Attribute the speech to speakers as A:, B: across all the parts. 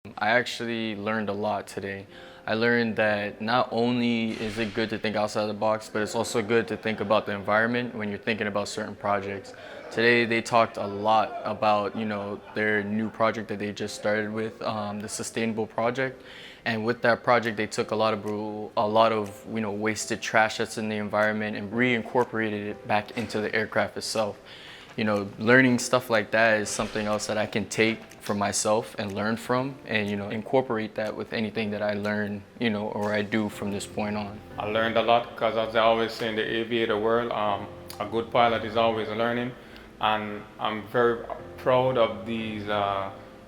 A: I actually learned a lot today. I learned that not only is it good to think outside the box, but it's also good to think about the environment when you're thinking about certain projects. Today they talked a lot about, their new project that they just started with, the sustainable project. And with that project, they took a lot of wasted trash that's in the environment and reincorporated it back into the aircraft itself. Learning stuff like that is something else that I can take for myself and learn from and, incorporate that with anything that I learn, or I do from this point on.
B: I learned a lot because, as I always say in the aviator world, a good pilot is always learning, and I'm very proud of these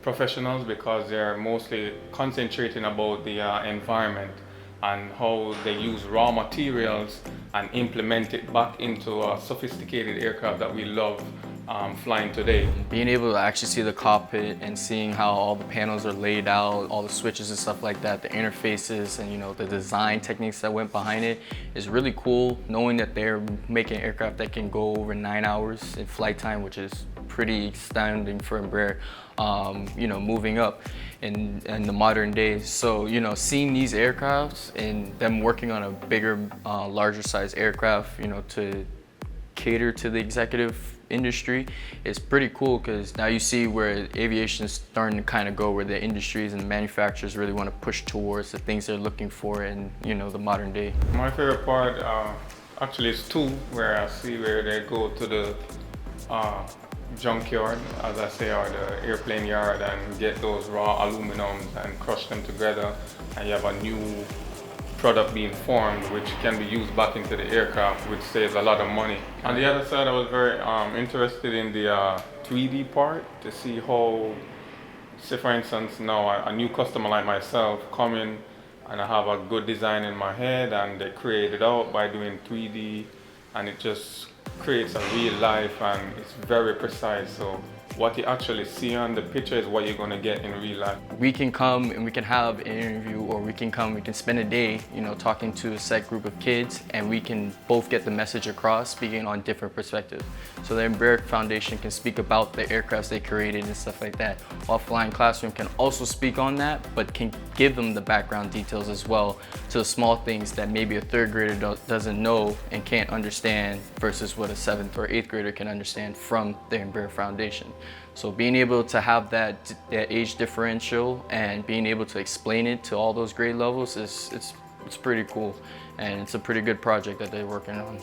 B: professionals because they're mostly concentrating about the environment and how they use raw materials and implement it back into a sophisticated aircraft that we love flying today.
A: Being able to actually see the cockpit and seeing how all the panels are laid out, all the switches and stuff like that, the interfaces and the design techniques that went behind it is really cool. Knowing that they're making aircraft that can go over 9 hours in flight time, which is pretty astounding for Embraer, moving up in the modern days. So, seeing these aircrafts and them working on a bigger, larger size aircraft, to cater to the executive industry is pretty cool, because now you see where aviation is starting to kind of go, where the industries and the manufacturers really want to push towards the things they're looking for in the modern day.
B: My favorite part actually is two, where I see where they go to the junkyard, as I say, or the airplane yard, and get those raw aluminums and crush them together, and you have a new product being formed which can be used back into the aircraft, which saves a lot of money. On the other side, I was very interested in the 3D part to see how, say for instance, now a new customer like myself come in and I have a good design in my head and they create it out by doing 3D, and it just creates a real life and it's very precise. So what you actually see on the picture is what you're going to get in real life.
A: We can come and we can have an interview, or we can spend a day, talking to a set group of kids, and we can both get the message across, speaking on different perspectives. So the Embraer Foundation can speak about the aircrafts they created and stuff like that, while Flying Classroom can also speak on that, but can give them the background details as well, to the small things that maybe a third grader doesn't know and can't understand versus what a seventh or eighth grader can understand from the Embraer Foundation. So being able to have that age differential and being able to explain it to all those grade levels it's pretty cool, and it's a pretty good project that they're working on.